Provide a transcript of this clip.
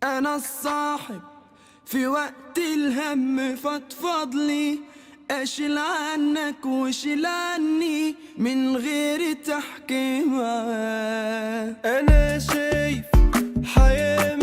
أنا الصاحب في وقت الهم فضفضلي، أشيل عنك وشيل عني من غير تحكيم. أنا شايف حياة